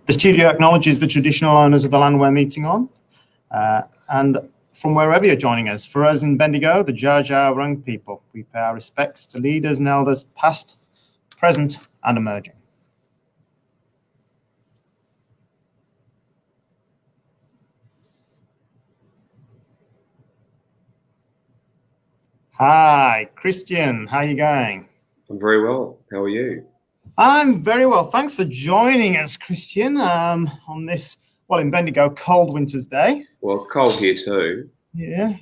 The studio acknowledges the traditional owners of the land we're meeting on, and from wherever you're joining us. For us in Bendigo, the Jaja Wurrung people, we pay our respects to leaders and elders past, present, and emerging. Hi, Christian. How are you going? I'm very well. How are you? I'm very well. Thanks for joining us, Christian, on this, well, in Bendigo, cold winter's day. Well, it's cold here too. Yeah.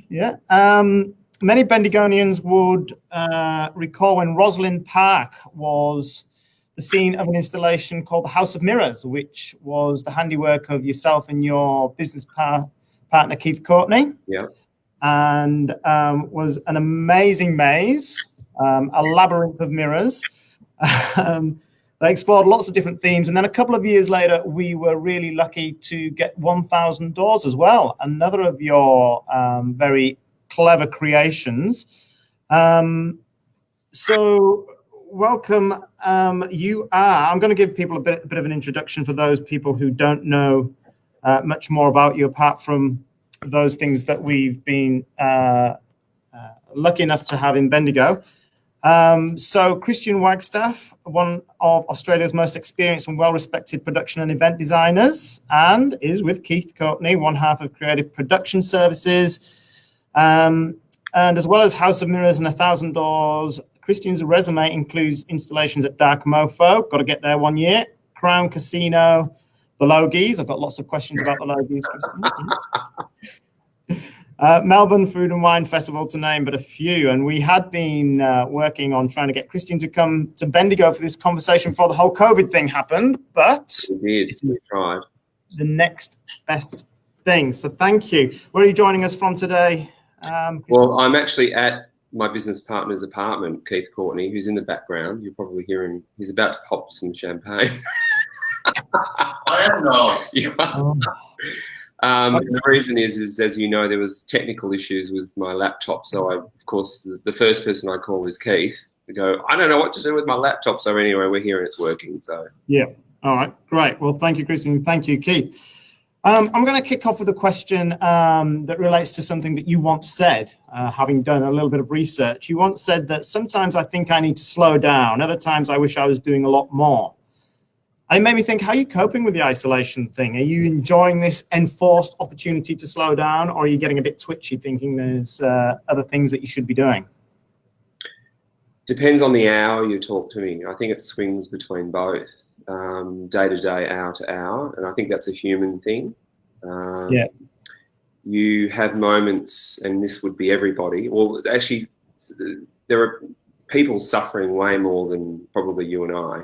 Many Bendigonians would recall when Rosalind Park was the scene of an installation called the House of Mirrors, which was the handiwork of yourself and your business partner, Keith Courtney. Yeah. And was an amazing maze, a labyrinth of mirrors. They explored lots of different themes. And then a couple of years later, we were really lucky to get 1,000 Doors as well, another of your very clever creations. So welcome. I'm going to give people a bit of an introduction for those people who don't know much more about you, apart from those things that we've been lucky enough to have in Bendigo. So Christian Wagstaff, one of Australia's most experienced and well-respected production and event designers, and is with Keith Courtney, one half of Creative Production Services. And as well as House of Mirrors and 1,000 Doors, Christian's resume includes installations at Dark Mofo, got to get there one year, Crown Casino, the Logies. I've got lots of questions about the Logies, Christian. Melbourne Food and Wine Festival, to name but a few. And we had been working on trying to get Christian to come to Bendigo for this conversation before the whole COVID thing happened, but we tried. The next best thing. So thank you. Where are you joining us from today? Well, I'm actually at my business partner's apartment, Keith Courtney, who's in the background. You'll probably hear him. He's about to pop some champagne. I am not. The reason is, as you know, there was technical issues with my laptop. So of course, the first person I called was Keith. I go, I don't know what to do with my laptop. So anyway, we're here and it's working. So yeah. All right. Great. Well, thank you, Christian. Thank you, Keith. I'm going to kick off with a question that relates to something that you once said, having done a little bit of research. You once said that sometimes I think I need to slow down. Other times I wish I was doing a lot more. And it made me think, how are you coping with the isolation thing? Are you enjoying this enforced opportunity to slow down, or are you getting a bit twitchy thinking there's other things that you should be doing? Depends on the hour you talk to me. I think it swings between both, day to day, hour to hour. And I think that's a human thing. Yeah. You have moments, and this would be everybody. Well, actually, there are people suffering way more than probably you and I.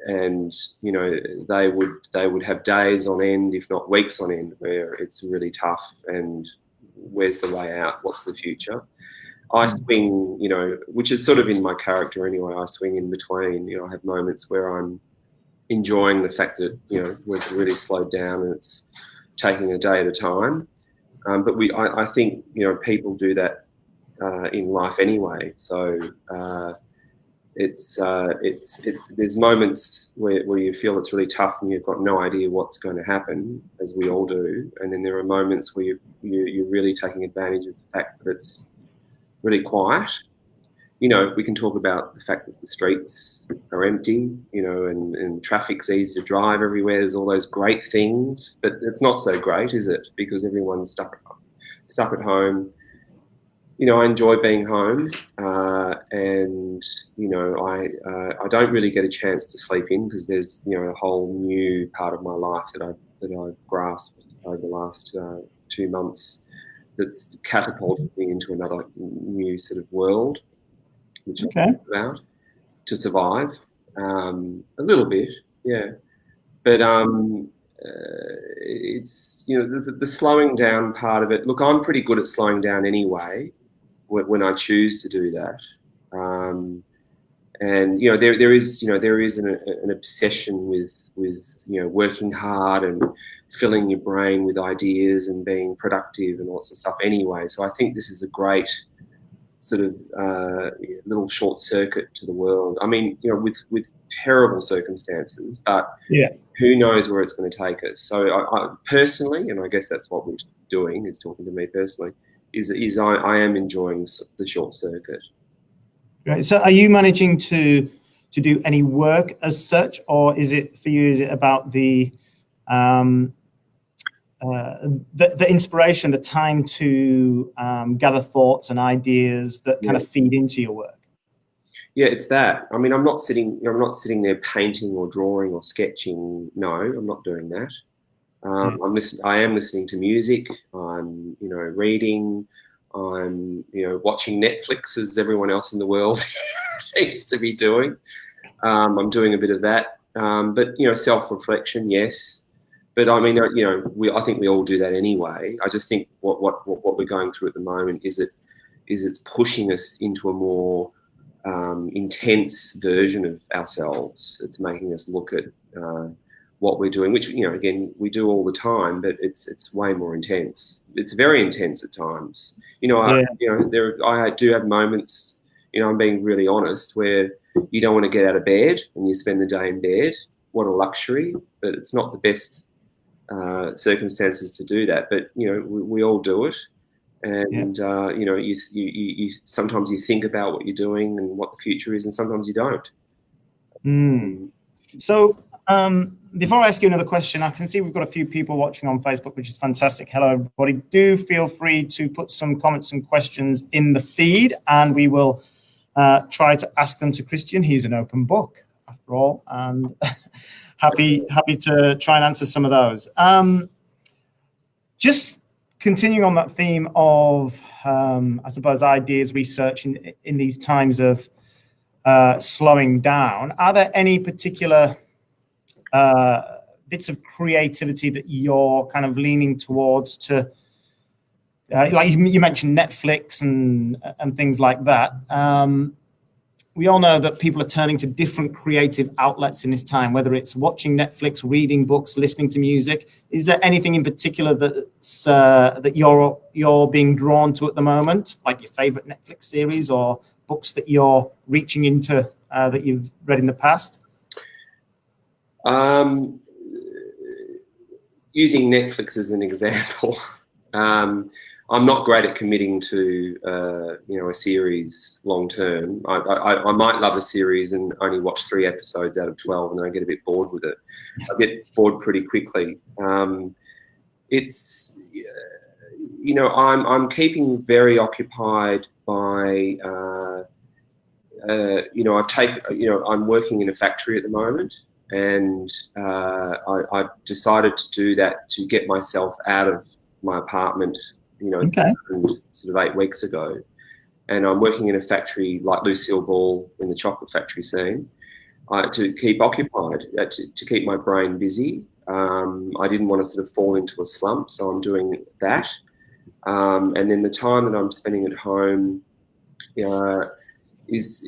And you know, they would have days on end, if not weeks on end, where it's really tough. And where's the way out? What's the future? I swing, you know, which is sort of in my character anyway. I swing in between. You know, I have moments where I'm enjoying the fact that, you know, we've really slowed down and it's taking a day at a time. But I think, you know, people do that in life anyway. So. There's moments where you feel it's really tough and you've got no idea what's going to happen, as we all do. And then there are moments where you're really taking advantage of the fact that it's really quiet. You know, we can talk about the fact that the streets are empty, you know, and traffic's easy to drive everywhere. There's all those great things, but it's not so great, is it? Because everyone's stuck at home. You know, I enjoy being home, and you know, I don't really get a chance to sleep in because there's, you know, a whole new part of my life that I've grasped over the last 2 months that's catapulted me into another new sort of world, which I'm talking about to survive a little bit, yeah. But it's, you know, the slowing down part of it. Look, I'm pretty good at slowing down anyway. When I choose to do that, and you know, there is an obsession with you know, working hard and filling your brain with ideas and being productive and lots of stuff anyway. So I think this is a great sort of little short circuit to the world. I mean, with terrible circumstances, but who knows where it's going to take us. So I personally, and I guess that's what we're doing, is talking to me personally, is I am enjoying the short circuit. Right. So are you managing to do any work as such, or is it about the inspiration, the time to gather thoughts and ideas that kind of feed into your work? Yeah, it's that. I mean, I'm not sitting there painting or drawing or sketching. No, I'm not doing that. I am listening to music. I'm, reading. I'm, watching Netflix as everyone else in the world seems to be doing. I'm doing a bit of that. But self-reflection, yes. But I mean, I think we all do that anyway. I just think what we're going through at the moment is it's pushing us into a more intense version of ourselves. It's making us look at what we're doing, which again we do all the time, but it's way more intense. It's very intense at times. I do have moments. I'm being really honest, where you don't want to get out of bed and you spend the day in bed. What a luxury! But it's not the best circumstances to do that. But we all do it. And you sometimes you think about what you're doing and what the future is, and sometimes you don't. So before I ask you another question, I can see we've got a few people watching on Facebook, which is fantastic. Hello, everybody. Do feel free to put some comments and questions in the feed, and we will try to ask them to Christian. He's an open book, after all, and happy to try and answer some of those. Just continuing on that theme of, I suppose, ideas, research in these times of slowing down, are there any particular bits of creativity that you're kind of leaning towards to, like you mentioned Netflix and things like that. We all know that people are turning to different creative outlets in this time, whether it's watching Netflix, reading books, listening to music. Is there anything in particular that you're being drawn to at the moment, like your favorite Netflix series or books that you're reaching into that you've read in the past? Using Netflix as an example, I'm not great at committing to a series long term. I might love a series and only watch 3 episodes out of 12, and then I get a bit bored with it. I get bored pretty quickly. I'm keeping very occupied by I'm working in a factory at the moment, and I decided to do that to get myself out of my apartment. Sort of 8 weeks ago, and I'm working in a factory like Lucille Ball in the chocolate factory scene, to keep occupied, to keep my brain busy. I didn't want to sort of fall into a slump, so I'm doing that. And then the time that I'm spending at home is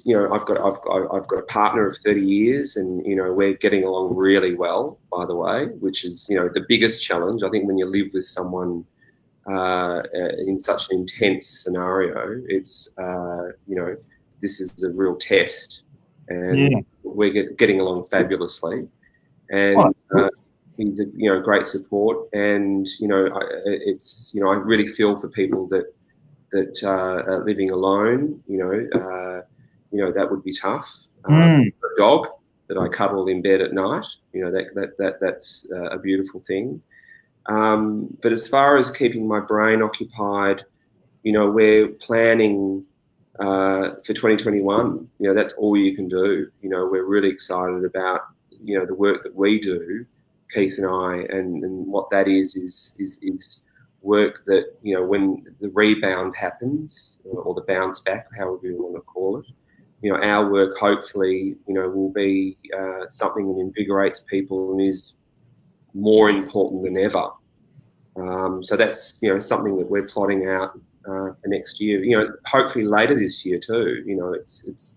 I've got a partner of 30 years, and we're getting along really well, by the way, which is the biggest challenge. I think when you live with someone in such an intense scenario, it's this is a real test, and we're getting along fabulously, and he's a great support, and I really feel for people that are living alone. That would be tough. A dog that I cuddle in bed at night, that's a beautiful thing. But as far as keeping my brain occupied, we're planning for 2021. That's all you can do. We're really excited about the work that we do, Keith and I, and what that is work that when the rebound happens, or the bounce back, however you want to call it, our work hopefully will be something that invigorates people and is more important than ever. So that's something that we're plotting out for next year. Hopefully later this year too. It's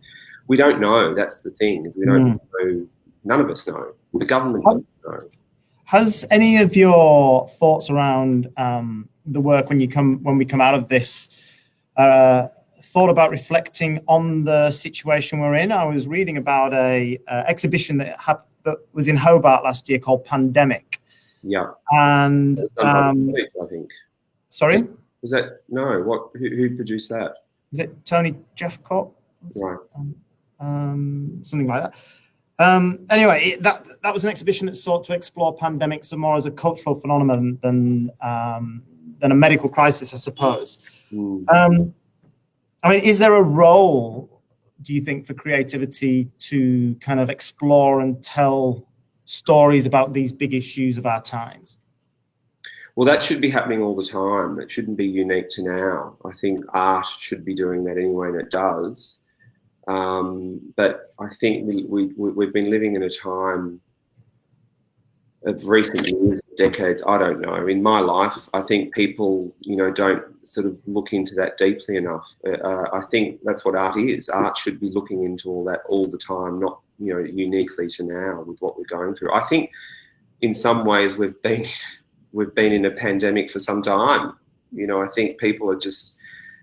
we don't know. That's the thing, is we don't know. None of us know. The government doesn't know. Has any of your thoughts around the work when we come out of this thought about reflecting on the situation we're in. I was reading about a exhibition that was in Hobart last year called Pandemic. Yeah. And I think. Sorry? Was that who produced that? Was it Tony Jeffcoat? Right. Something like that. Anyway, that was an exhibition that sought to explore pandemics more as a cultural phenomenon than a medical crisis, I suppose. I mean, is there a role, do you think, for creativity to kind of explore and tell stories about these big issues of our times? Well, that should be happening all the time. It shouldn't be unique to now. I think art should be doing that anyway, and it does. But I think we've been living in a time of recent years, decades, I don't know. In my life, I think people, don't sort of look into that deeply enough. I think that's what art is. Art should be looking into all that all the time, not, uniquely to now with what we're going through. I think in some ways we've been in a pandemic for some time. I think people are just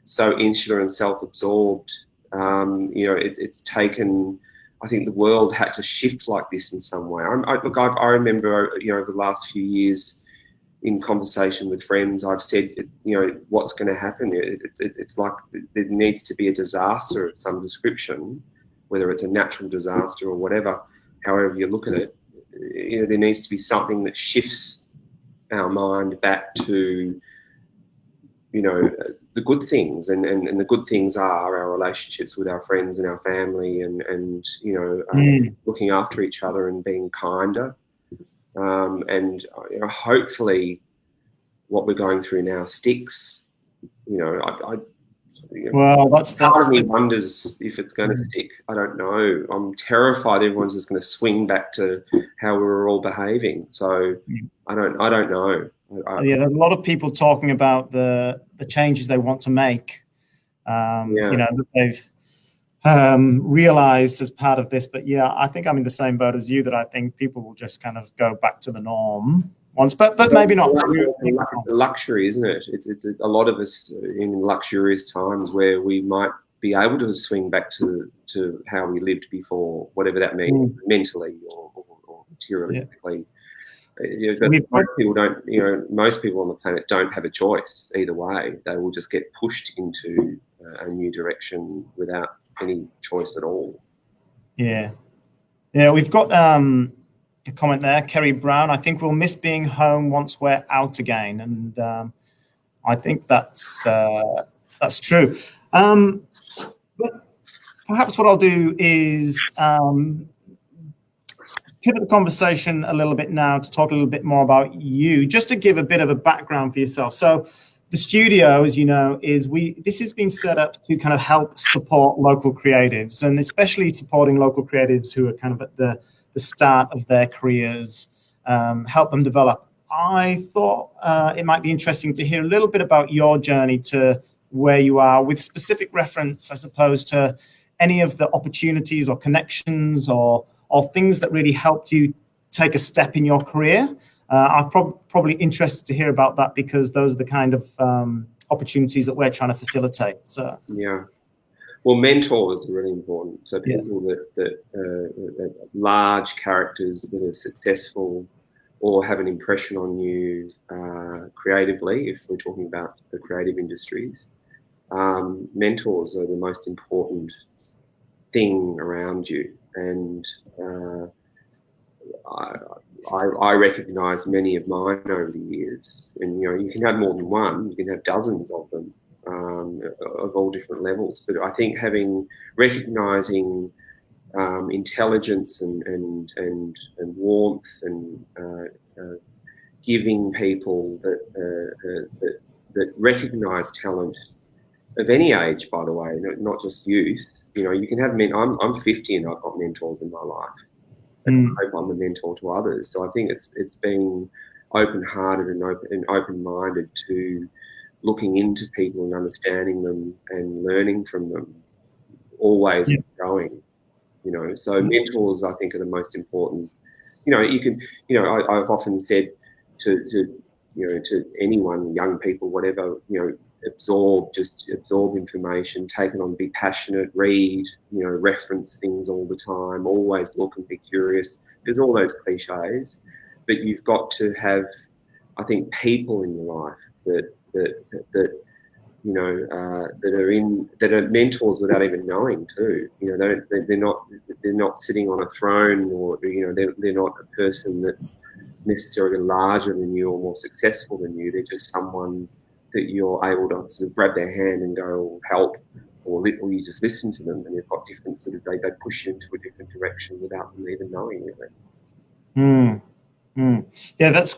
so insular and self-absorbed. It's taken, I think the world had to shift like this in some way. I remember, over the last few years in conversation with friends, I've said, what's going to happen? It's like there needs to be a disaster of some description, whether it's a natural disaster or whatever, however you look at it. There needs to be something that shifts our mind back to, the good things, and the good things are our relationships with our friends and our family, and looking after each other and being kinder, and hopefully what we're going through now sticks. Well, that's part of me wonders if it's going to stick. I don't know. I'm terrified everyone's just going to swing back to how we were all behaving. So I don't know. There's a lot of people talking about the changes they want to make, that they've realized as part of this. But yeah, I think I'm in the same boat as you, that I think people will just kind of go back to the norm once, but maybe not. It's a luxury, isn't it? It's a lot of us in luxurious times where we might be able to swing back to how we lived before, whatever that means, mentally or materialistically. But most people on the planet don't have a choice either way. They will just get pushed into a new direction without any choice at all. Yeah, we've got a comment there, Kerry Brown. I think we'll miss being home once we're out again, and I think that's true. But perhaps what I'll do is pivot the conversation a little bit now to talk a little bit more about you, just to give a bit of a background for yourself. So the studio, as you know, this has been set up to kind of help support local creatives, and especially supporting local creatives who are kind of at the start of their careers, help them develop. I thought it might be interesting to hear a little bit about your journey to where you are, with specific reference, I suppose, to any of the opportunities or connections or things that really helped you take a step in your career. I'm probably interested to hear about that, because those are the kind of opportunities that we're trying to facilitate. So yeah. Well, mentors are really important. So people that large characters that are successful or have an impression on you creatively, if we're talking about the creative industries, mentors are the most important thing around you. And I recognise many of mine over the years, and you can have more than one, you can have dozens of them, of all different levels. But I think recognising intelligence and warmth and giving people that recognise talent of any age, by the way, not just youth. You can have I'm 50 and I've got mentors in my life. And I hope I'm a mentor to others. So I think it's being open-hearted and open-minded to looking into people and understanding them and learning from them, always going. So mentors, I think, are the most important. I've often said to anyone, young people, whatever, absorb information, take it on, be passionate, read, reference things all the time, always look and be curious. There's all those cliches, but you've got to have, I think, people in your life that are mentors without even knowing too. They're not sitting on a throne, or they're not a person that's necessarily larger than you or more successful than you. They're just someone that you're able to sort of grab their hand and go help, or you just listen to them, and they've got different sort of, they push you into a different direction without them even knowing really. Yeah, that's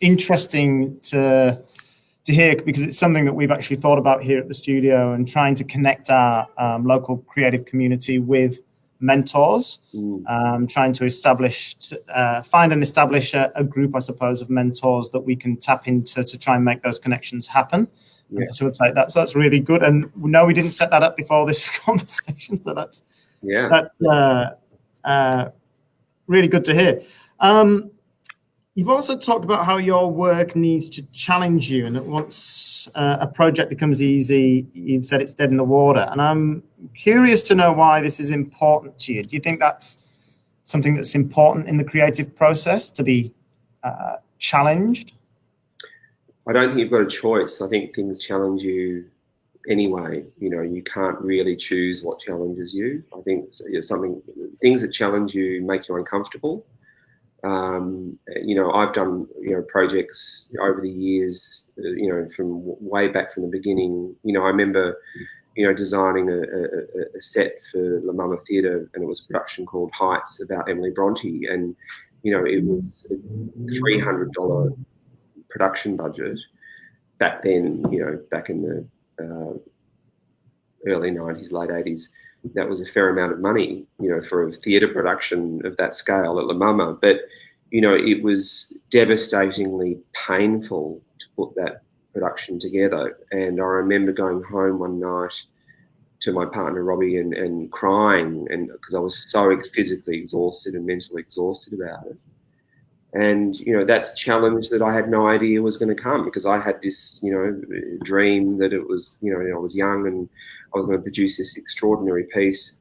interesting to hear, because it's something that we've actually thought about here at the studio, and trying to connect our local creative community with mentors, trying to find and establish a group, I suppose, of mentors that we can tap into to try and make those connections happen and facilitate that. So that's really good. And no, we didn't set that up before this conversation, so that's really good to hear. You've also talked about how your work needs to challenge you, and that once a project becomes easy, you've said it's dead in the water. And I'm curious to know why this is important to you. Do you think that's something that's important in the creative process, to be challenged? I don't think you've got a choice. I think things challenge you anyway. You can't really choose what challenges you. I think things that challenge you make you uncomfortable. I've done projects over the years, from way back from the beginning. I remember designing a set for La Mama Theatre, and it was a production called Heights about Emily Bronte, and it was a $300 production budget back then. Back in the early 90s, late 80s. That was a fair amount of money, for a theatre production of that scale at La Mama. But, it was devastatingly painful to put that production together. And I remember going home one night to my partner, Robbie, and crying, and because I was so physically exhausted and mentally exhausted about it. And, that's a challenge that I had no idea was going to come, because I had this, dream that it was, I was young and I was going to produce this extraordinary piece,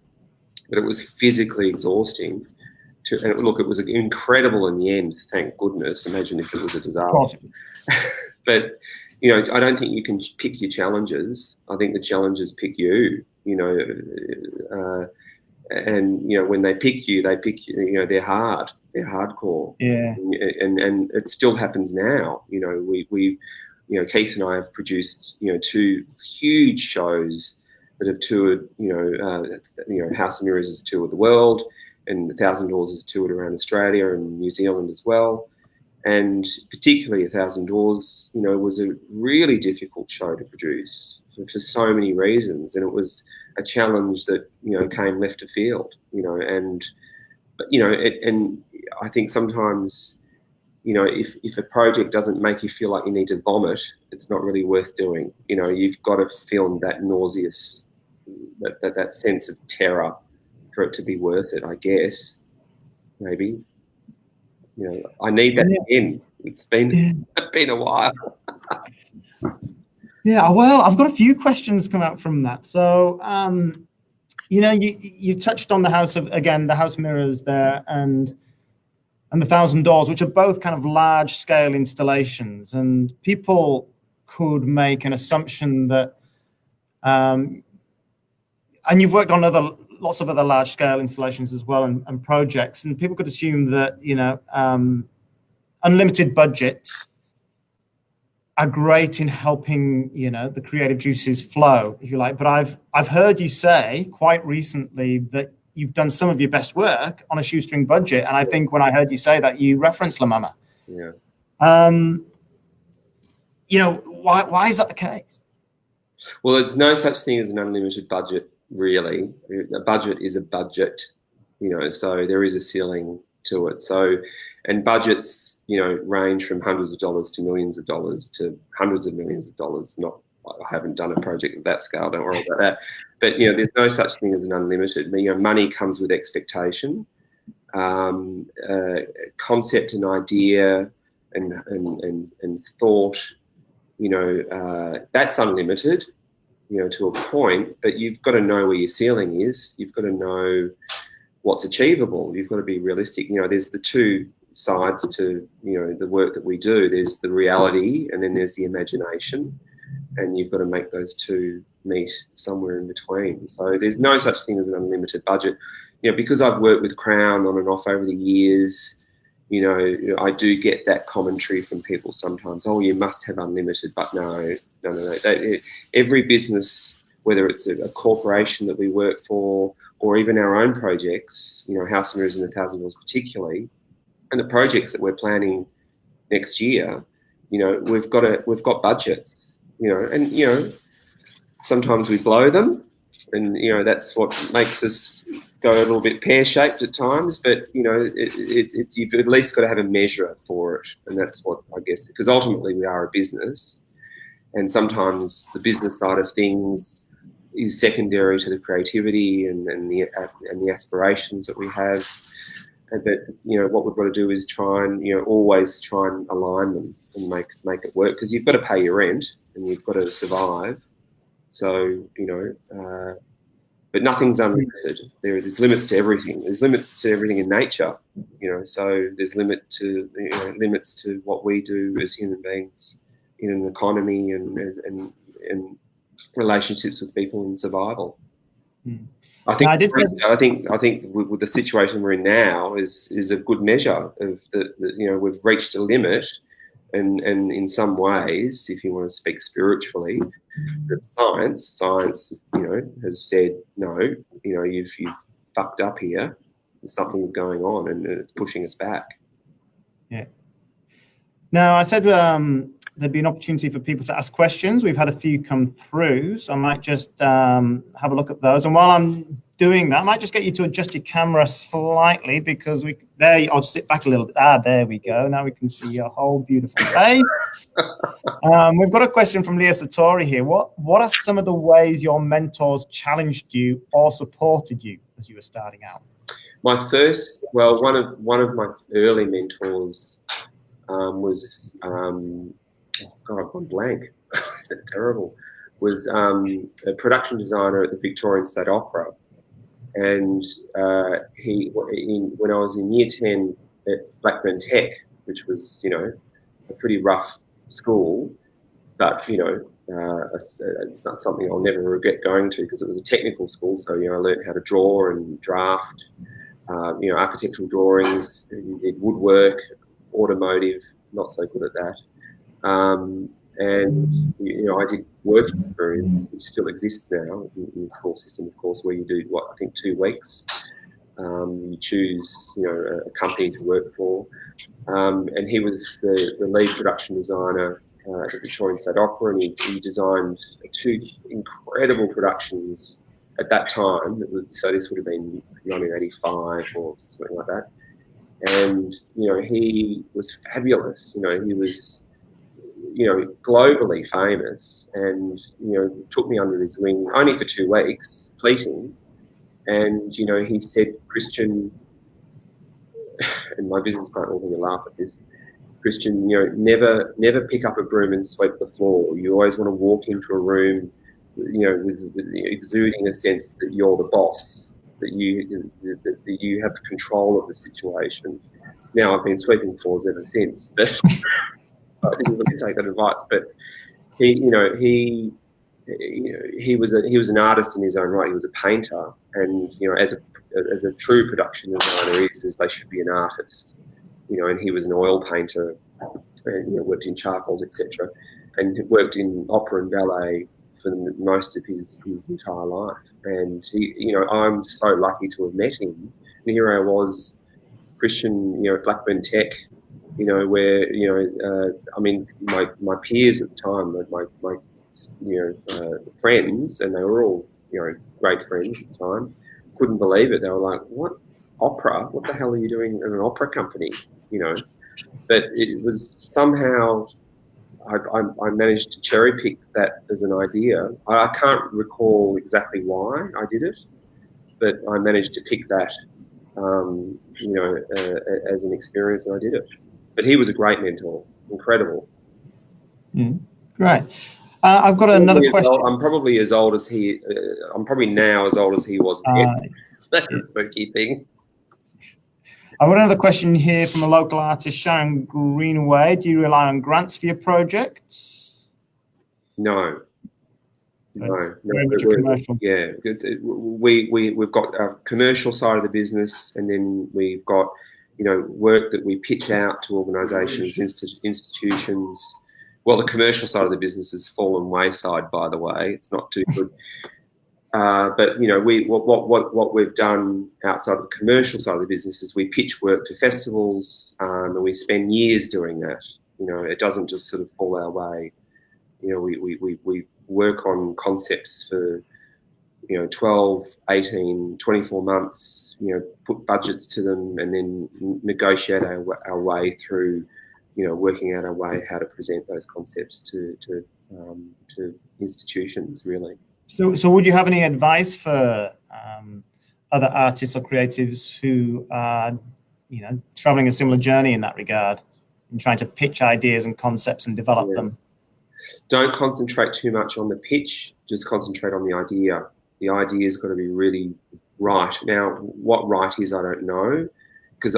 but it was physically exhausting. And look, it was incredible in the end, thank goodness. Imagine if it was a disaster. But, I don't think you can pick your challenges. I think the challenges pick you, and, when they pick you, they're hard. They're hardcore. Yeah. And it still happens now. We Keith and I have produced, 2 huge shows that have toured, House of Mirrors has toured the world, and 1,000 Doors has toured around Australia and New Zealand as well. And particularly 1,000 Doors, was a really difficult show to produce for so many reasons. And it was a challenge that, came left of field, and I think sometimes, if a project doesn't make you feel like you need to vomit, it's not really worth doing. You've got to film that nauseous, that sense of terror for it to be worth it, I guess. Maybe. I need that again. It's been a while. Yeah, well, I've got a few questions come out from that. So, you touched on the House Mirrors there, and the 1,000 Doors, which are both kind of large-scale installations, and people could make an assumption that, and you've worked on lots of other large-scale installations as well, and projects, and people could assume that unlimited budgets are great in helping the creative juices flow, if you like. But I've heard you say quite recently that you've done some of your best work on a shoestring budget, and I think when I heard you say that, you referenced La Mama. Yeah. Why is that the case? Well, there's no such thing as an unlimited budget, really. A budget is a budget, so there is a ceiling to it. So, and budgets, range from hundreds of dollars to millions of dollars to hundreds of millions of dollars. I haven't done a project of that scale, don't worry about that. But, there's no such thing as an unlimited. Money comes with expectation, concept and idea and thought, that's unlimited, to a point, but you've got to know where your ceiling is. You've got to know what's achievable. You've got to be realistic. There's the two sides to, the work that we do. There's the reality and then there's the imagination, and you've got to make those two meet somewhere in between. So there's no such thing as an unlimited budget. Because I've worked with Crown on and off over the years, I do get that commentary from people sometimes. Oh, you must have unlimited, but no. Every business, whether it's a corporation that we work for or even our own projects, House of Mirrors and 1,000 Doors particularly, and the projects that we're planning next year, we've got budgets, and sometimes we blow them, and that's what makes us go a little bit pear-shaped at times, but you've at least got to have a measure for it, and that's what I guess, because ultimately we are a business, and sometimes the business side of things is secondary to the creativity and the aspirations that we have. But what we've got to do is always try and align them and make it work, because you've got to pay your rent and you've got to survive. So but nothing's unlimited. There's limits to everything. There's limits to everything in nature, So there's limits to what we do as human beings in an economy and relationships with people and survival. I think with the situation we're in now is a good measure of that. We've reached a limit, and in some ways, if you want to speak spiritually, that science, has said no. You've fucked up here. Something's going on, and it's pushing us back. Yeah. Now, I said there'd be an opportunity for people to ask questions. We've had a few come through, so I might just have a look at those. And while I'm doing that, I might just get you to adjust your camera slightly, because I'll sit back a little bit. There we go. Now we can see your whole beautiful face. We've got a question from Leah Satori here. What are some of the ways your mentors challenged you or supported you as you were starting out? One of my early mentors was I've gone blank. Is that terrible? Was a production designer at the Victorian State Opera, and when I was in Year 10 at Blackburn Tech, which was a pretty rough school, but it's not something I'll never regret going to, because it was a technical school. So I learned how to draw and draft, architectural drawings, did woodwork, automotive. Not so good at that. And I did work experience, which still exists now in the school system, of course, where you do 2 weeks. You choose a company to work for, and he was the lead production designer at the Victorian State Opera, and he designed 2 incredible productions at that time. So this would have been 1985 or something like that. And he was fabulous. He was globally famous, and took me under his wing only for 2 weeks, fleeting. And he said, Christian, and my business partner will laugh at this, Christian, never pick up a broom and sweep the floor. You always want to walk into a room, with exuding a sense that you're the boss, that you have control of the situation. Now, I've been sweeping floors ever since, but so I didn't really take that advice. But he was an artist in his own right. He was a painter, and as a true production designer is, as they should be an artist. And he was an oil painter, and worked in charcoals, etc., and worked in opera and ballet for most of his entire life. And I'm so lucky to have met him. And here I was, Christian, at Blackburn Tech, where my peers at the time, my friends, and they were all great friends at the time, couldn't believe it. They were like, "What, opera? What the hell are you doing in an opera company?" But it was somehow I managed to cherry pick that as an idea. I can't recall exactly why I did it, but I managed to pick that, as an experience, and I did it. But he was a great mentor, incredible. Great. I've got another question. I'm probably as old as he. I'm probably now as old as he was then. That's a spooky thing. I've got another question here from a local artist, Sharon Greenaway. Do you rely on grants for your projects? No. So No. very much a commercial. Yeah, we've got a commercial side of the business, and then we've got, work that we pitch out to organisations, institutions. Well, the commercial side of the business has fallen wayside, by the way. It's not too good. But what we've done outside of the commercial side of the business is we pitch work to festivals, and we spend years doing that. It doesn't just sort of fall our way. We work on concepts for 12, 18, 24 months. Put budgets to them, and then negotiate our way through. Working out our way how to present those concepts to institutions, really. So would you have any advice for other artists or creatives who are, traveling a similar journey in that regard, and trying to pitch ideas and concepts and develop them? Don't concentrate too much on the pitch. Just concentrate on the idea. The idea's got to be really right. Now, what right is, I don't know, because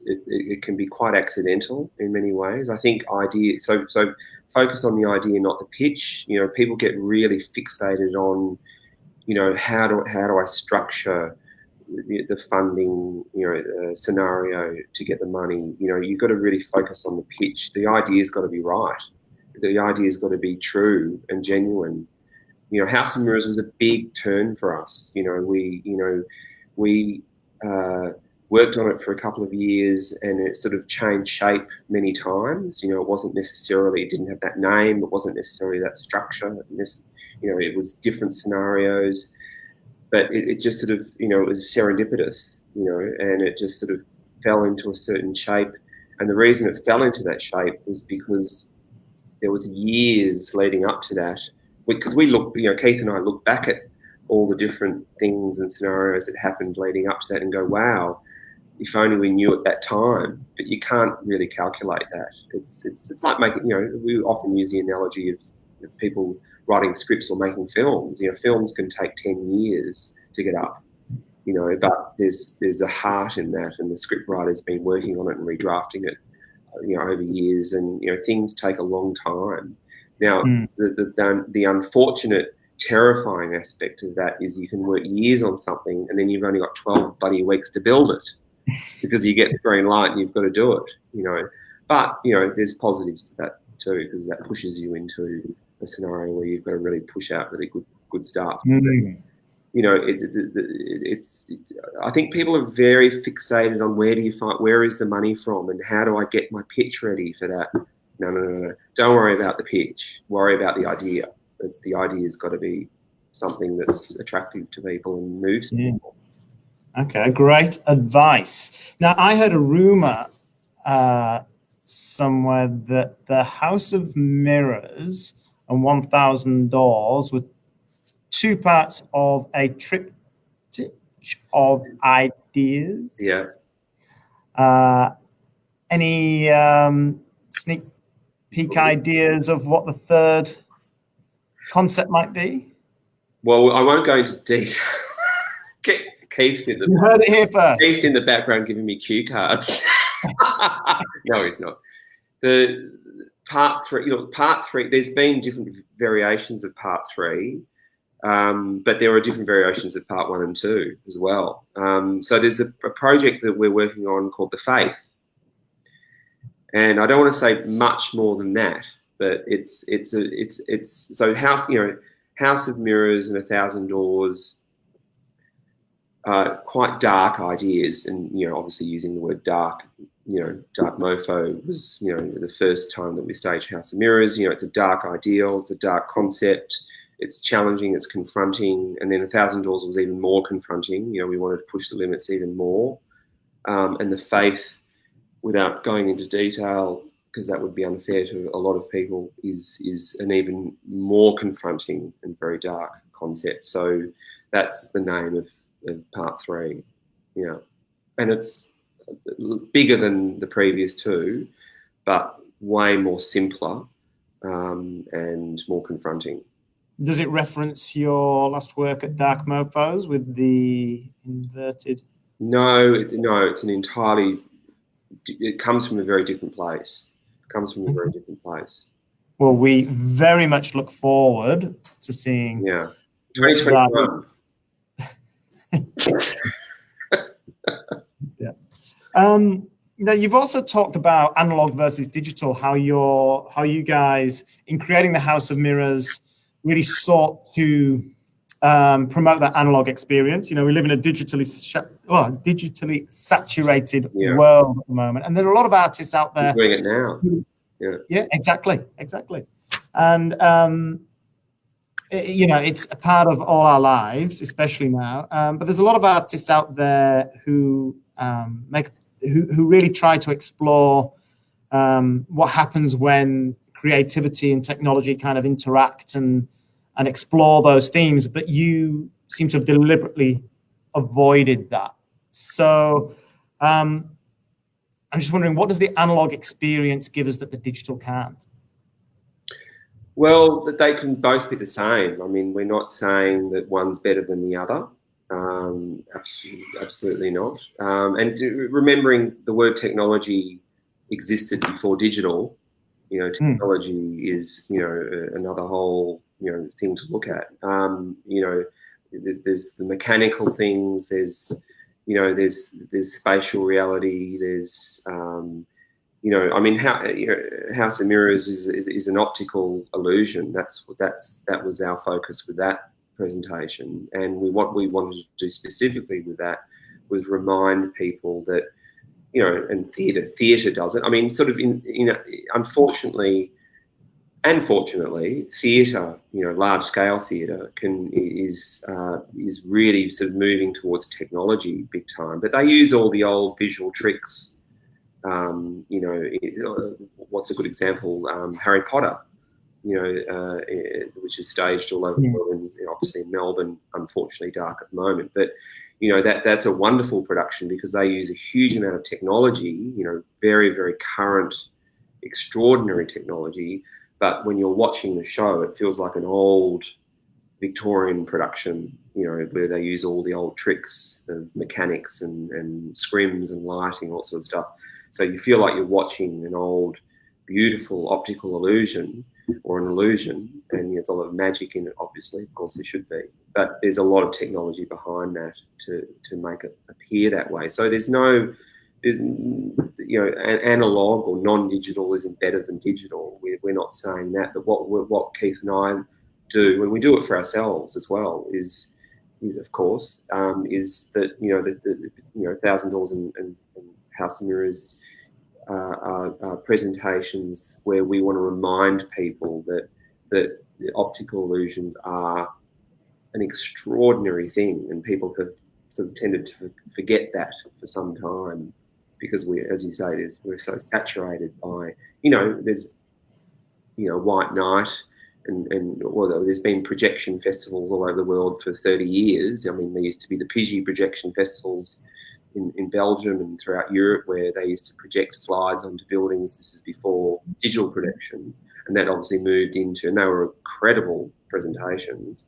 it can be quite accidental in many ways. I think idea. So focus on the idea, not the pitch. People get really fixated on, how do I structure the funding, scenario to get the money. You've got to really focus on the pitch. The idea's got to be right. The idea's got to be true and genuine. House of Mirrors was a big turn for us. We worked on it for a couple of years, and it sort of changed shape many times. It wasn't necessarily, it didn't have that name. It wasn't necessarily that structure. It was different scenarios, but it just sort of, it was serendipitous, and it just sort of fell into a certain shape. And the reason it fell into that shape was because there was years leading up to that, because we look, Keith and I look back at all the different things and scenarios that happened leading up to that and go, wow, if only we knew at that time. But you can't really calculate that. It's like making, we often use the analogy of people writing scripts or making films. Films can take 10 years to get up, but there's a heart in that, and the script writer's been working on it and redrafting it, over years, and things take a long time. Now, the unfortunate, terrifying aspect of that is you can work years on something, and then you've only got 12 bloody weeks to build it because you get the green light and you've got to do it. But there's positives to that too, because that pushes you into a scenario where you've got to really push out really good stuff. I think people are very fixated on where is the money from, and how do I get my pitch ready for that. No. Don't worry about the pitch. Worry about the idea. The idea's got to be something that's attractive to people and moves people. Okay, great advice. Now, I heard a rumor somewhere that the House of Mirrors and 1,000 Doors were two parts of a triptych of ideas. Yeah. Any sneak peek ideas of what the third concept might be? Well, I won't go into detail. Keith's in You heard it here first. Keith's in the background giving me cue cards. No, he's not. The part three. There's been different variations of part three, but there are different variations of part 1 and 2 as well. So there's a project that we're working on called The Faith, and I don't want to say much more than that, but it's so House of Mirrors and 1,000 Doors. Quite dark ideas, and obviously using the word dark. Dark Mofo was the first time that we staged House of Mirrors. It's a dark ideal, it's a dark concept, it's challenging, it's confronting, and then 1,000 Doors was even more confronting. We wanted to push the limits even more, and The Faith, without going into detail because that would be unfair to a lot of people, is an even more confronting and very dark concept. So that's the name of part 3. And it's bigger than the previous 2, but way more simpler and more confronting. Does it reference your last work at Dark Mofos with the inverted? No, it's an entirely. It comes from a very different place. Well, we very much look forward to seeing. Yeah, 2021. Yeah. Now, you've also talked about analog versus digital. How you guys, in creating the House of Mirrors, really sought to promote that analog experience. You know, we live in a digitally saturated world at the moment, and there are a lot of artists out there doing it now. Yeah, exactly. And you know, it's a part of all our lives, especially now. But there's a lot of artists out there who who really try to explore what happens when creativity and technology kind of interact and explore those themes. But you seem to have deliberately avoided that. So I'm just wondering, what does the analog experience give us that the digital can't? Well, that they can both be the same. I mean, we're not saying that one's better than the other. Absolutely not. And remembering the word technology existed before digital. You know, technology is, you know, another whole, you know, thing to look at. You know, there's the mechanical things. There's, you know, there's spatial reality. There's you know, I mean, House of Mirrors is an optical illusion. That was our focus with that presentation, and what we wanted to do specifically with that was remind people that, you know, and theatre does it. I mean, sort of unfortunately and fortunately, theatre, you know, large scale theatre is really sort of moving towards technology big time. But they use all the old visual tricks. You know, what's a good example? Harry Potter, you know, which is staged all over the world, and obviously in Melbourne, unfortunately dark at the moment. But, you know, that's a wonderful production because they use a huge amount of technology, you know, very, very current, extraordinary technology. But when you're watching the show, it feels like an old Victorian production, you know, where they use all the old tricks of mechanics and scrims and lighting, all sorts of stuff. So you feel like you're watching an old, beautiful optical illusion or an illusion, and there's a lot of magic in it, obviously, of course there should be. But there's a lot of technology behind that to make it appear that way. So there's you know, analog or non-digital isn't better than digital. We're not saying that. But what Keith and I do, and we do it for ourselves as well, is of course, is that, you know, the you know, $1,000 and House of Mirrors presentations where we want to remind people that the optical illusions are an extraordinary thing, and people have sort of tended to forget that for some time because as you say, we're so saturated by, you know, there's, you know, White Night. And although there's been projection festivals all over the world for 30 years, I mean, there used to be the Pigi projection festivals in Belgium and throughout Europe where they used to project slides onto buildings. This is before digital projection, and that obviously moved into, and they were incredible presentations.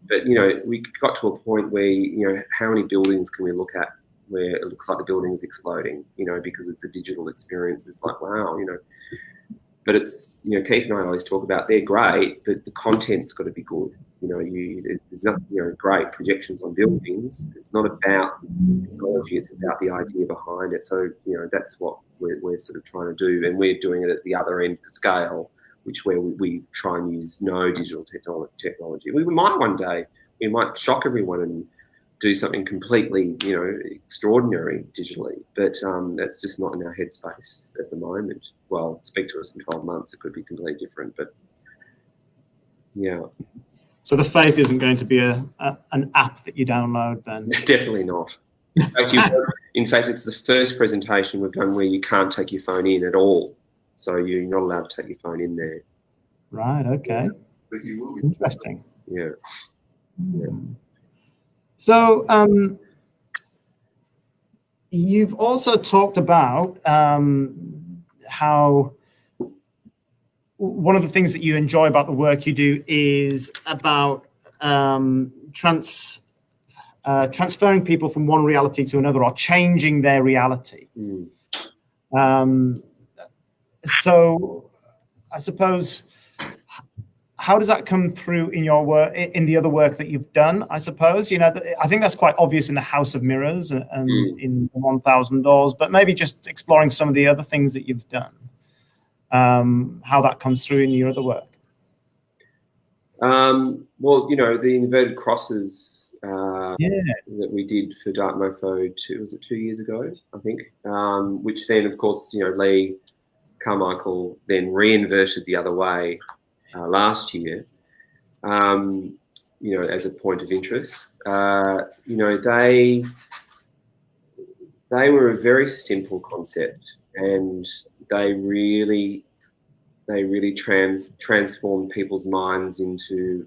But, you know, we got to a point where, you know, how many buildings can we look at where it looks like the building is exploding, you know, because of the digital experience? It's like, wow, you know. But it's, you know, Keith and I always talk about they're great, but the content's got to be good. You know, there's nothing, you know, great projections on buildings. It's not about technology; it's about the idea behind it. So, you know, that's what we're sort of trying to do, and we're doing it at the other end of the scale, which where we try and use no digital technology. We might one day, we might shock everyone and do something completely, you know, extraordinary digitally, but that's just not in our headspace at the moment. Well, speak to us in 12 months, it could be completely different, but yeah. So the faith isn't going to be an app that you download then? Definitely not. In fact, it's the first presentation we've done where you can't take your phone in at all. So you're not allowed to take your phone in there. Right, okay. Yeah. But you will be. Interesting. Yeah. So you've also talked about how one of the things that you enjoy about the work you do is about transferring people from one reality to another, or changing their reality. So I suppose, how does that come through in your work, in the other work that you've done? I suppose, I think that's quite obvious in the House of Mirrors and in 1,000 Doors, but maybe just exploring some of the other things that you've done, how that comes through in your other work. Well, the inverted crosses that we did for Dark Mofo, 2 years ago, I think, which then, of course, Lee Carmichael then reinverted the other way last year, as a point of interest. They were a very simple concept, and they really transformed people's minds into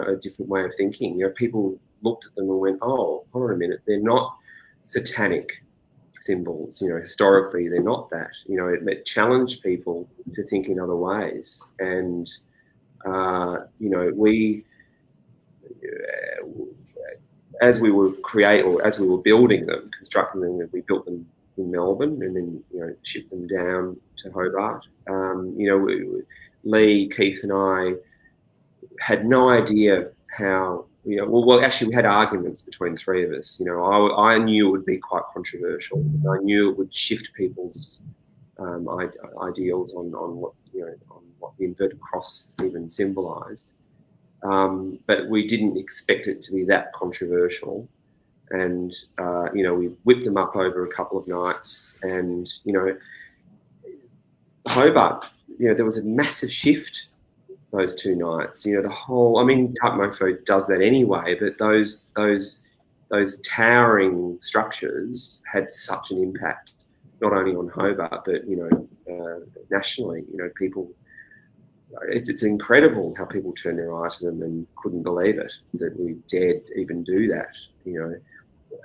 a different way of thinking. People looked at them and went, "Oh, hold on a minute, they're not satanic symbols. Historically they're not that." It challenged people to think in other ways, and we, as we were building them, constructing them, we built them in Melbourne and then shipped them down to Hobart. Lee, Keith, and I had no idea how. Actually, we had arguments between the three of us. I knew it would be quite controversial. I knew it would shift people's ideals on what the inverted cross even symbolised. But we didn't expect it to be that controversial. And, we whipped them up over a couple of nights, and, Hobart, there was a massive shift those 2 nights. Dark Mofo does that anyway, but those towering structures had such an impact, not only on Hobart, but, nationally. People, it's incredible how people turned their eye to them and couldn't believe it, that we dared even do that,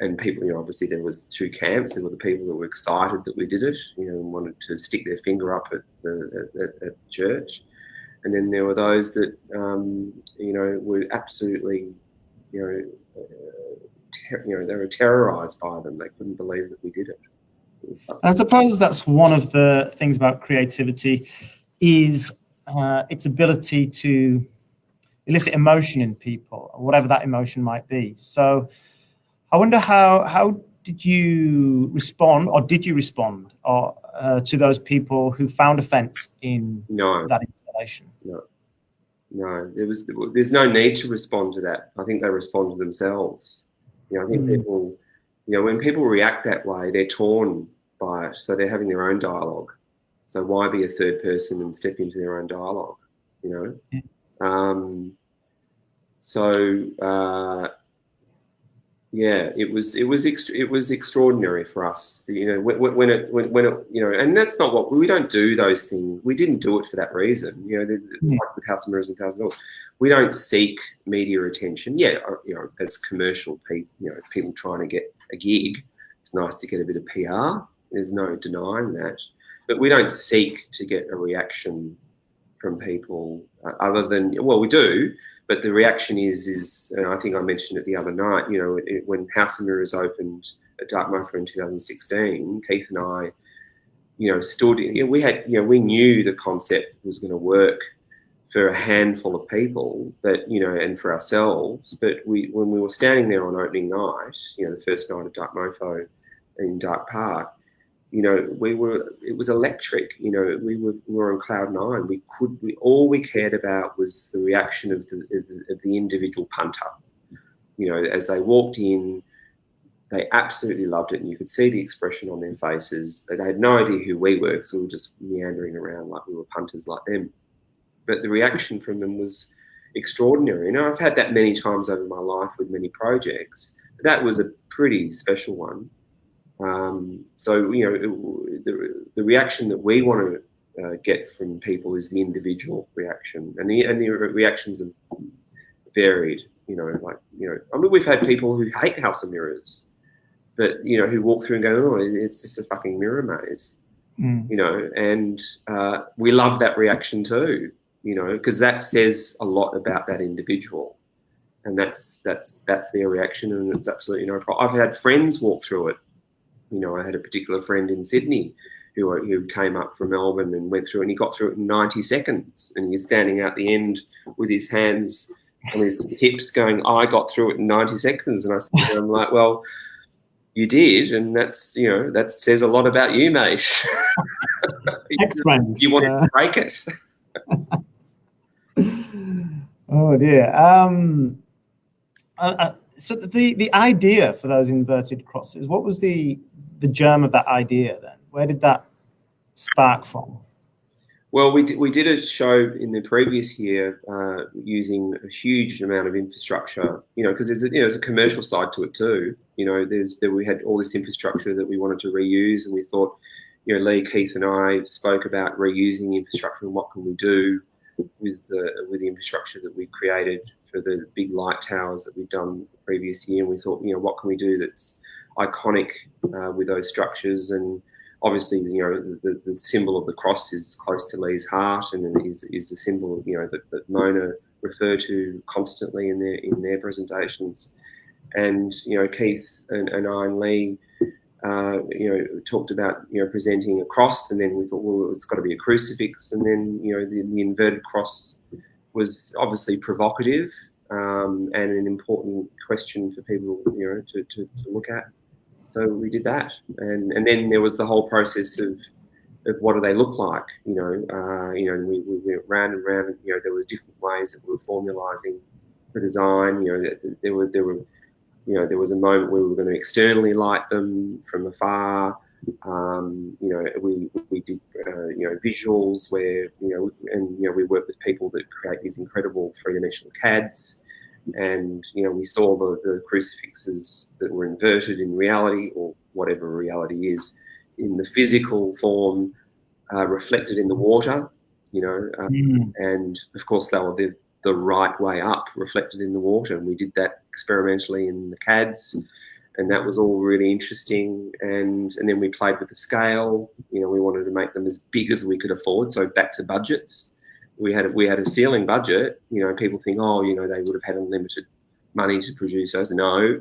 And people, obviously there was 2 camps. There were the people that were excited that we did it, and wanted to stick their finger up at the church. And then there were those that, were absolutely, they were terrorised by them. They couldn't believe that we did it. I suppose that's one of the things about creativity, is its ability to elicit emotion in people, whatever that emotion might be. So I wonder how did you respond, or did you respond to those people who found offence in that installation? No. There's no need to respond to that. I think they respond to themselves. I think people, when people react that way, they're torn by it. So they're having their own dialogue. So why be a third person and step into their own dialogue? It was extraordinary for us. When it and that's not what we don't do those things. We didn't do it for that reason. Like with House of Mirrors and 1,000 Doors, we don't seek media attention. As commercial people, people trying to get a gig, it's nice to get a bit of PR. There's no denying that, but we don't seek to get a reaction from people other than, we do. But the reaction is, and I think I mentioned it the other night, when House of Mirrors opened at Dark Mofo in 2016, Keith and I, we knew the concept was going to work for a handful of people, but, and for ourselves. But when we were standing there on opening night, the first night of Dark Mofo in Dark Park, it was electric. We were on cloud 9. All we cared about was the reaction of the individual punter. As they walked in, they absolutely loved it, and you could see the expression on their faces. They had no idea who we were, because we were just meandering around like we were punters like them. But the reaction from them was extraordinary. I've had that many times over my life with many projects. But that was a pretty special one. The reaction that we want to get from people is the individual reaction, and the reactions are varied. We've had people who hate House of Mirrors, but who walk through and go, "Oh, it's just a fucking mirror maze," you know, and we love that reaction too, you know, because that says a lot about that individual, and that's their reaction, and it's absolutely no problem. I've had friends walk through it. You know, I had a particular friend in Sydney who came up from Melbourne and went through, and he got through it in 90 seconds, and he's standing out the end with his hands on his hips going, I got through it in 90 seconds. And I'm like, well, you did, and that's, you know, that says a lot about you, mate. Ex-friend. You wanted to break it. Oh dear. So the idea for those inverted crosses, what was the germ of that idea then? Where did that spark from? Well, we did a show in the previous year using a huge amount of infrastructure, you know, because there's a commercial side to it too. You know, we had all this infrastructure that we wanted to reuse, and we thought, you know, Lee, Keith, and I spoke about reusing infrastructure and what can we do with the infrastructure that we created for the big light towers that we'd done the previous year. And we thought, you know, what can we do that's iconic with those structures? And obviously, you know, the symbol of the cross is close to Lee's heart, and is the symbol, you know, that Mona refer to constantly in their presentations. And, you know, Keith and I and Lee, you know, talked about, you know, presenting a cross, and then we thought, well, it's got to be a crucifix. And then, you know, the inverted cross was obviously provocative and an important question for people, you know, to look at. So we did that, and then there was the whole process of what do they look like, you know, and we went round and round. You know, there were different ways that we were formalising the design. You know, there were, you know, there was a moment where we were going to externally light them from afar. You know, we did you know, visuals where, you know, and, you know, we work with people that create these incredible three-dimensional CADs. And, you know, we saw the crucifixes that were inverted in reality, or whatever reality is, in the physical form, reflected in the water, you know, and of course they were the right way up, reflected in the water. And we did that experimentally in the CADs, and that was all really interesting. And then we played with the scale. You know, we wanted to make them as big as we could afford, so back to budgets. We had a ceiling budget. You know, people think, oh, you know, they would have had unlimited money to produce those. No,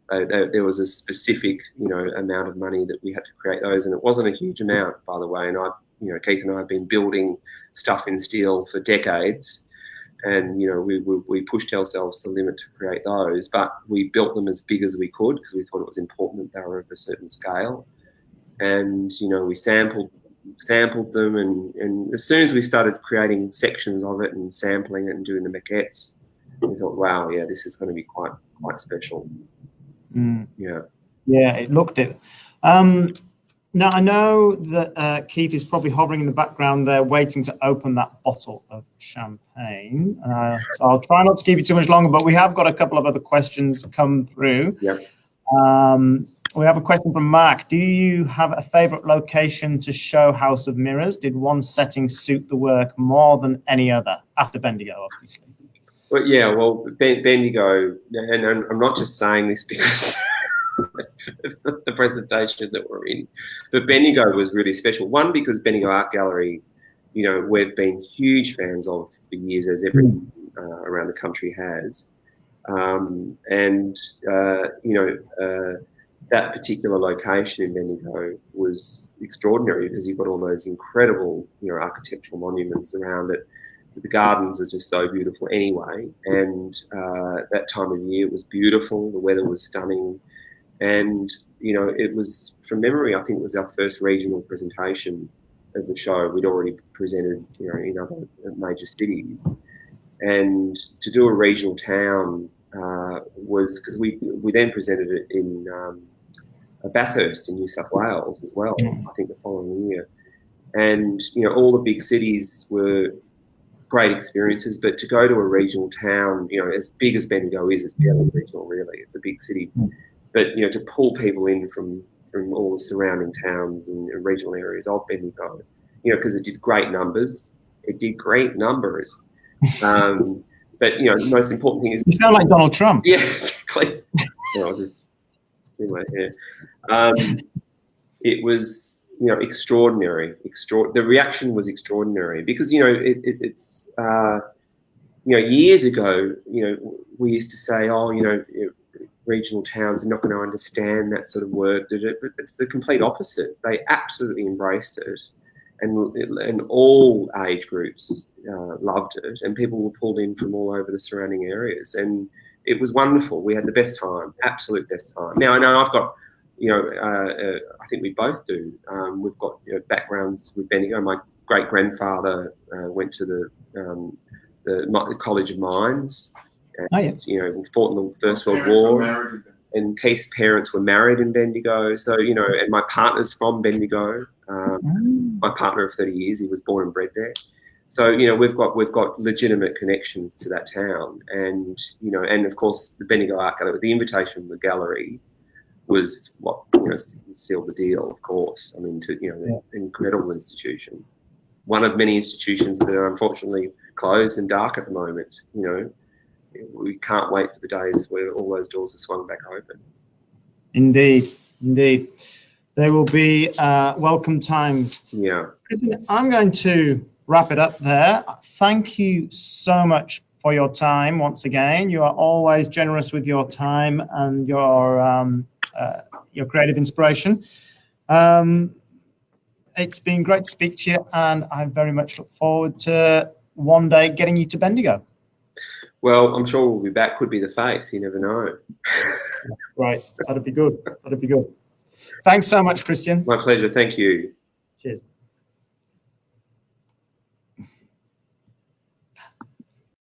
there was a specific, you know, amount of money that we had to create those, and it wasn't a huge amount, by the way. And you know, Keith and I have been building stuff in steel for decades, and, you know, we pushed ourselves to the limit to create those, but we built them as big as we could because we thought it was important that they were of a certain scale. And, you know, we sampled them, and as soon as we started creating sections of it and sampling it and doing the maquettes, we thought, wow, yeah, this is going to be quite special. Yeah, it looked it. Now I know that Keith is probably hovering in the background there, waiting to open that bottle of champagne. So I'll try not to keep you too much longer, but we have got a couple of other questions come through. Yeah. We have a question from Mark. Do you have a favourite location to show House of Mirrors? Did one setting suit the work more than any other, after Bendigo, obviously? Well, yeah, well, Bendigo, and I'm not just saying this because the presentation that we're in, but Bendigo was really special. One, because Bendigo Art Gallery, you know, we've been huge fans of for years, as everyone around the country has. And, you know, that particular location in Bendigo was extraordinary because you've got all those incredible, you know, architectural monuments around it. The gardens are just so beautiful anyway. And that time of year it was beautiful. The weather was stunning. And, you know, it was, from memory, I think it was our first regional presentation of the show. We'd already presented, you know, in other major cities. And to do a regional town was, because we then presented it in Bathurst in New South Wales as well, I think the following year. And, you know, all the big cities were great experiences, but to go to a regional town, you know, as big as Bendigo is, it's barely regional really, it's a big city. But, you know, to pull people in from all the surrounding towns and regional areas of Bendigo, you know, because it did great numbers. But, you know, the most important thing is... You sound like Donald Trump. Yeah, exactly. You know, just anyway, yeah. It was extraordinary. The reaction was extraordinary because it's years ago, we used to say, regional towns are not going to understand that sort of word, but it's the complete opposite. They absolutely embraced it, and all age groups loved it, and people were pulled in from all over the surrounding areas, and it was wonderful. We had the best time, absolute best time. Now I know I've got, I think we both do. We've got backgrounds with Bendigo. My great grandfather went to the College of Mines. And, fought in the First World War, and Keith's parents were married in Bendigo. So, and my partner's from Bendigo. My partner of 30 years, he was born and bred there. So, we've got legitimate connections to that town, and and of course the Bendigo Art Gallery, the invitation of the gallery was what sealed the deal. Of course, I mean, an incredible institution, one of many institutions that are unfortunately closed and dark at the moment. We can't wait for the days where all those doors are swung back open. Indeed. There will be welcome times. Yeah. I'm going to wrap it up there. Thank you so much for your time once again. You are always generous with your time and your creative inspiration. It's been great to speak to you, and I very much look forward to one day getting you to Bendigo. Well, I'm sure we'll be back. Could be the faith. You never know. Right. That'd be good. Thanks so much, Christian. My pleasure. Thank you. Cheers.